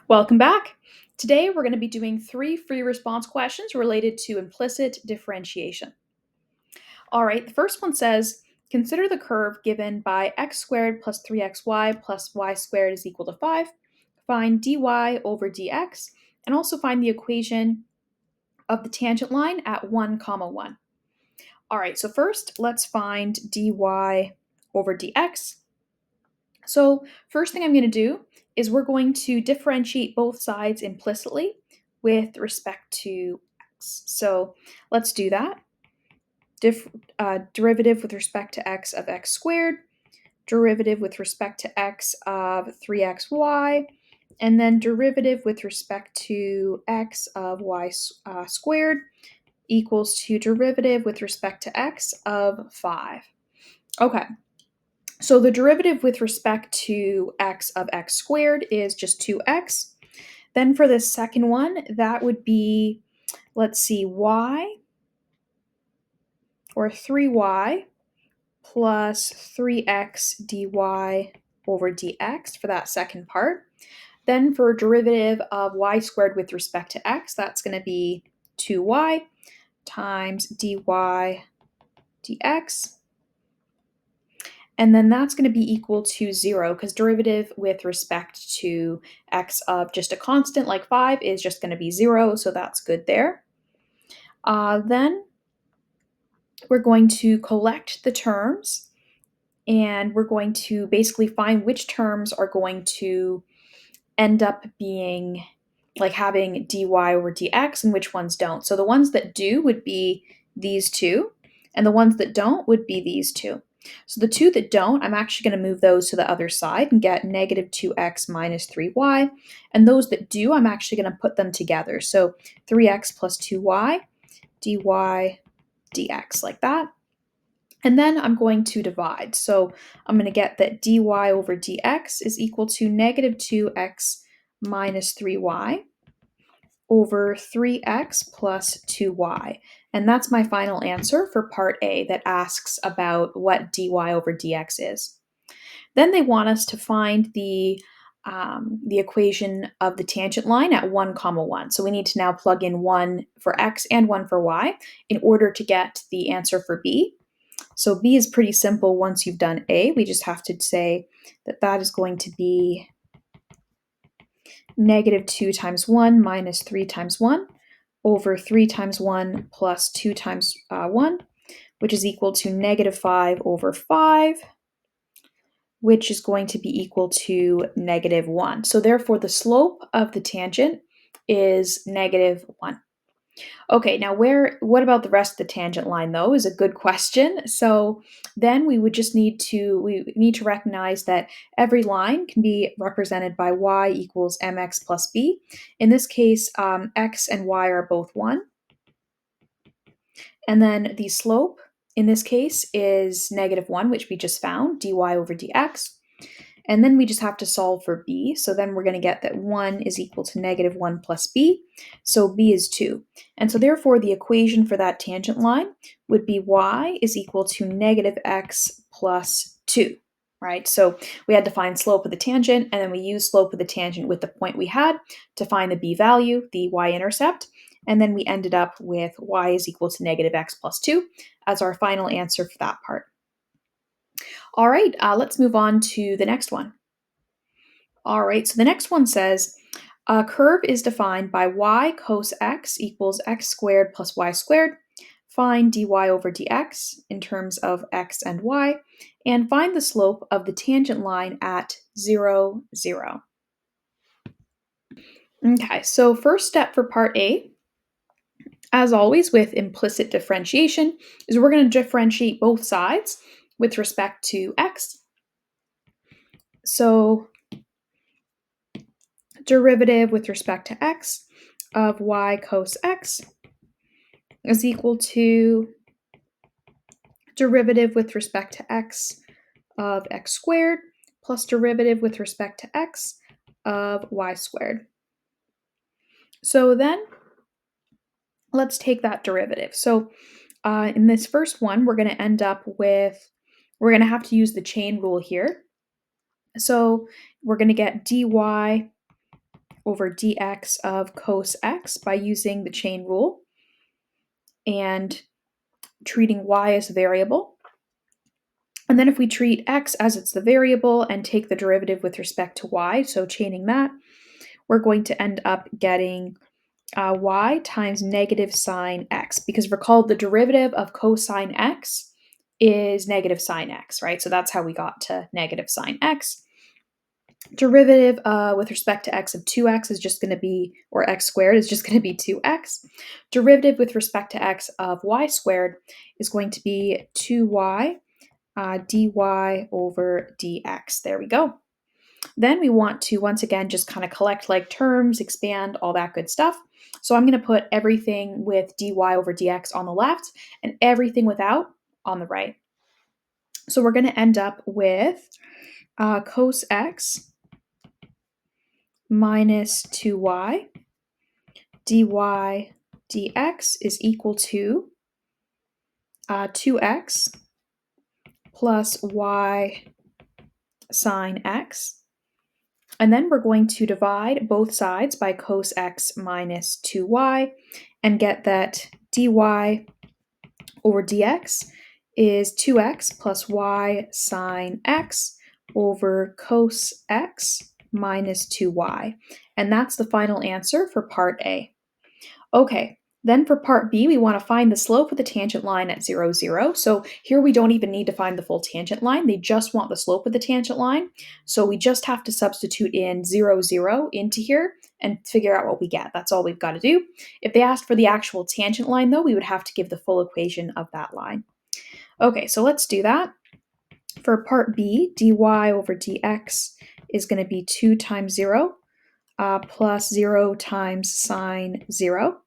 Welcome back. Today we're going to be doing 3 free response questions related to implicit differentiation. All right, the first one says, consider the curve given by x squared plus 3xy plus y squared is equal to 5. Find dy over dx, and also find the equation of the tangent line at 1, comma 1. All right, so first let's find dy over dx. So first thing I'm going to do is we're going to differentiate both sides implicitly with respect to x. So let's do that. Derivative with respect to x of x squared, derivative with respect to x of 3xy, and then derivative with respect to x of y squared equals to derivative with respect to x of 5. Okay, so the derivative with respect to x of x squared is just 2x. Then for the second one, that would be, let's see, y or 3y plus 3x dy over dx for that second part. Then for derivative of y squared with respect to x, that's going to be 2y times dy dx. And then that's going to be equal to 0 because derivative with respect to x of just a constant like 5 is just going to be 0, so that's good there. Then we're going to collect the terms, and we're going to basically find which terms are going to end up being like having dy over dx and which ones don't. So the ones that do would be these two, and the ones that don't would be these two. So the two that don't, I'm actually going to move those to the other side and get negative 2x minus 3y. And those that do, I'm actually going to put them together. So 3x plus 2y, dy dx, like that. And then I'm going to divide. So I'm going to get that dy over dx is equal to negative 2x minus 3y over 3x plus 2y. And that's my final answer for part A that asks about what dy over dx is. Then they want us to find the equation of the tangent line at 1, comma 1. So we need to now plug in 1 for x and 1 for y in order to get the answer for B. So B is pretty simple once you've done A. We just have to say that that is going to be negative 2 times 1 minus 3 times 1 over 3 times 1 plus 2 times 1, which is equal to negative 5 over 5, which is going to be equal to negative 1. So therefore, the slope of the tangent is negative 1. Okay, now what about the rest of the tangent line though is a good question. So then we need to recognize that every line can be represented by y equals mx plus b. In this case, x and y are both 1. And then the slope in this case is negative 1, which we just found, dy over dx. And then we just have to solve for b. So then we're going to get that 1 is equal to negative 1 plus b. So b is 2. And so therefore the equation for that tangent line would be y is equal to negative x plus 2. Right? So we had to find slope of the tangent, and then we used slope of the tangent with the point we had to find the b value, the y-intercept. And then we ended up with y is equal to negative x plus 2 as our final answer for that part. All right, let's move on to the next one. All right, so the next one says, a curve is defined by y cos x equals x squared plus y squared. Find dy over dx in terms of x and y, and find the slope of the tangent line at 0, 0. Okay, so first step for part A, as always with implicit differentiation, is we're going to differentiate both sides with respect to x. So derivative with respect to x of y cos x is equal to derivative with respect to x of x squared plus derivative with respect to x of y squared. So then let's take that derivative. So in this first one, we're going to end up with, we're going to have to use the chain rule here. So we're going to get dy over dx of cos x by using the chain rule and treating y as a variable. And then if we treat x as it's the variable and take the derivative with respect to y, so chaining that, we're going to end up getting y times negative sine x, because recall the derivative of cosine x is negative sine x, right? So that's how we got to negative sine x. Derivative with respect to x of 2x is just going to be, or x squared is just going to be 2x. Derivative with respect to x of y squared is going to be 2y dy over dx. There we go. Then we want to, once again, just kind of collect like terms, expand, all that good stuff. So I'm going to put everything with dy over dx on the left and everything without on the right. So we're going to end up with cos x minus 2y dy dx is equal to 2x plus y sine x. And then we're going to divide both sides by cos x minus 2y and get that dy over dx is 2x plus y sine x over cos x minus 2y. And that's the final answer for part A. Okay, then for part B, we want to find the slope of the tangent line at 0, 0. So here we don't even need to find the full tangent line. They just want the slope of the tangent line. So we just have to substitute in 0, 0 into here and figure out what we get. That's all we've got to do. If they asked for the actual tangent line, though, we would have to give the full equation of that line. Okay, so let's do that. For part B, dy over dx is going to be 2 times 0 plus 0 times sine 0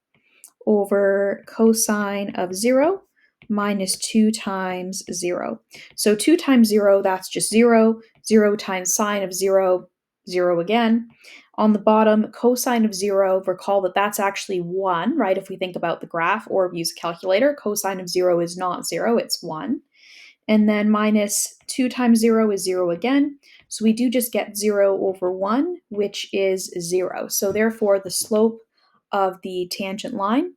over cosine of 0 minus 2 times 0. So 2 times 0, that's just 0. 0 times sine of 0, 0 again. On the bottom, cosine of 0, recall that that's actually 1, right? If we think about the graph or use a calculator, cosine of 0 is not 0, it's 1. And then minus 2 times 0 is 0 again. So we do just get 0 over 1, which is 0. So therefore, the slope of the tangent line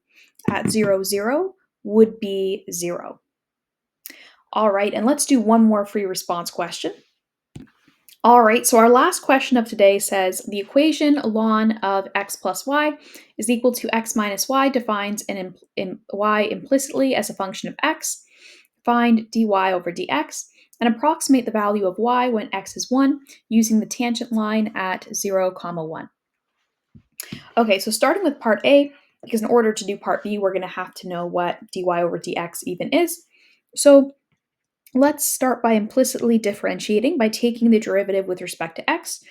at 0, 0 would be 0. All right, and let's do one more free response question. All right, so our last question of today says the equation ln of x plus y is equal to x minus y defines y implicitly as a function of x. Find dy over dx and approximate the value of y when x is 1 using the tangent line at 0, 1. Okay, so starting with part A, because in order to do part B, we're going to have to know what dy over dx even is. So let's start by implicitly differentiating by taking the derivative with respect to x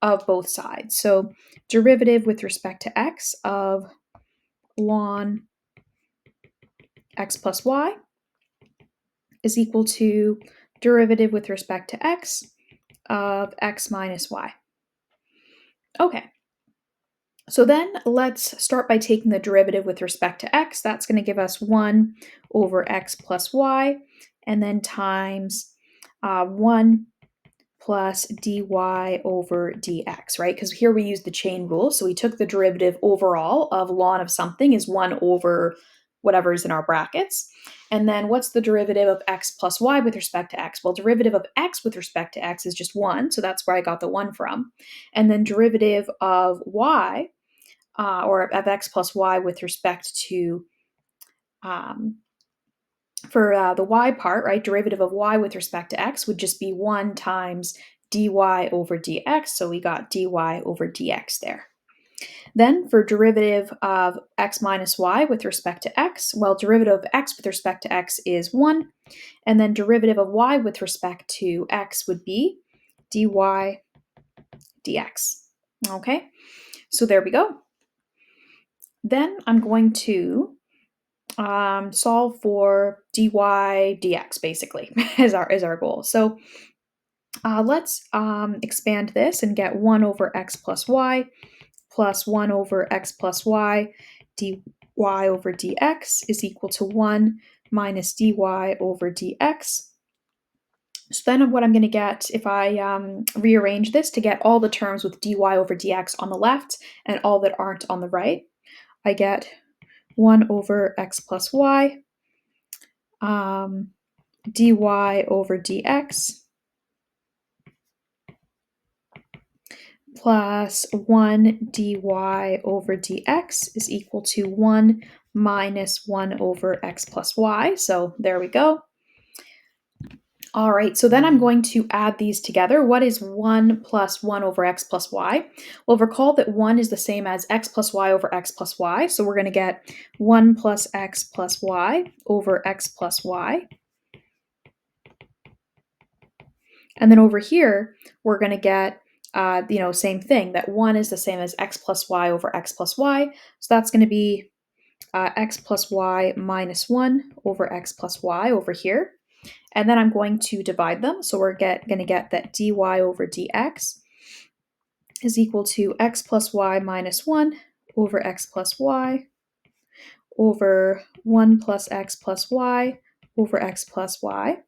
of both sides. So derivative with respect to x of ln x plus y is equal to derivative with respect to x of x minus y. Okay, so then let's start by taking the derivative with respect to x. That's going to give us 1 over x plus y, and then times 1 plus dy over dx, right? Because here we use the chain rule. So we took the derivative overall of ln of something is 1 over whatever is in our brackets. And then what's the derivative of x plus y with respect to x? Well, derivative of x with respect to x is just 1. So that's where I got the 1 from. And then derivative of y, or of x plus y with respect to, for the y part, right, derivative of y with respect to x would just be 1 times dy over dx. So we got dy over dx there. Then for derivative of x minus y with respect to x, well, derivative of x with respect to x is 1. And then derivative of y with respect to x would be dy dx. Okay, so there we go. Then I'm going to solve for dy dx, basically, is our goal. So let's expand this and get 1 over x plus y plus 1 over x plus y dy over dx is equal to 1 minus dy over dx. So then what I'm going to get if I rearrange this to get all the terms with dy over dx on the left and all that aren't on the right, I get 1 over x plus y, um, dy over dx plus 1 dy over dx is equal to 1 minus 1 over x plus y. So there we go. All right, so then I'm going to add these together. What is 1 plus 1 over x plus y? Well, recall that 1 is the same as x plus y over x plus y. So we're going to get 1 plus x plus y over x plus y. And then over here, we're going to get, same thing, that 1 is the same as x plus y over x plus y. So that's going to be x plus y minus 1 over x plus y over here. And then I'm going to divide them. So we're going to get that dy over dx is equal to x plus y minus 1 over x plus y over 1 plus x plus y over x plus y.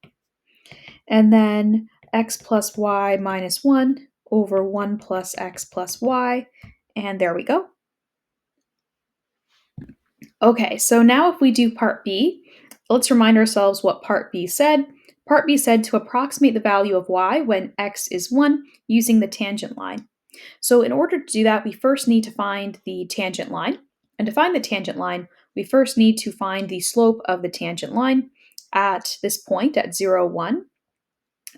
And then x plus y minus 1 over 1 plus x plus y. And there we go. Okay, so now if we do part B, let's remind ourselves what part B said. Part B said to approximate the value of y when x is 1 using the tangent line. So in order to do that, we first need to find the tangent line. And to find the tangent line, we first need to find the slope of the tangent line at this point at 0, 1.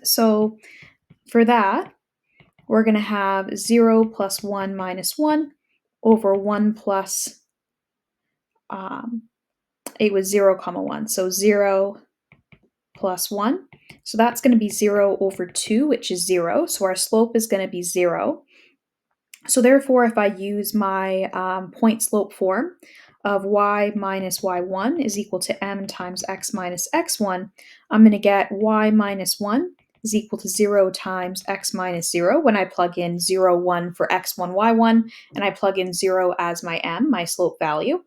So for that, we're going to have 0 plus 1 minus 1 over 1 plus, it was 0 comma 1. So 0 plus 1. So that's going to be 0 over 2, which is 0. So our slope is going to be 0. So therefore, if I use my point slope form of y minus y1 is equal to m times x minus x1, I'm going to get y minus 1 is equal to 0 times x minus 0 when I plug in 0, 1 for x1, y1, and I plug in 0 as my m, my slope value.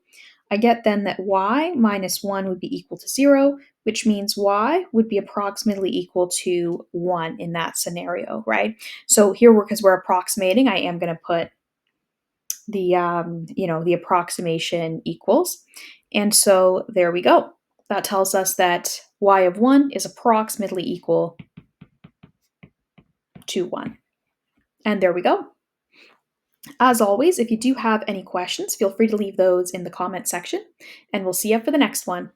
I get then that y minus 1 would be equal to 0, which means y would be approximately equal to 1 in that scenario, right? So here, because we're approximating, I am going to put the, the approximation equals. And so there we go. That tells us that y of 1 is approximately equal to 1. And there we go. As always, if you do have any questions, feel free to leave those in the comment section, and we'll see you for the next one.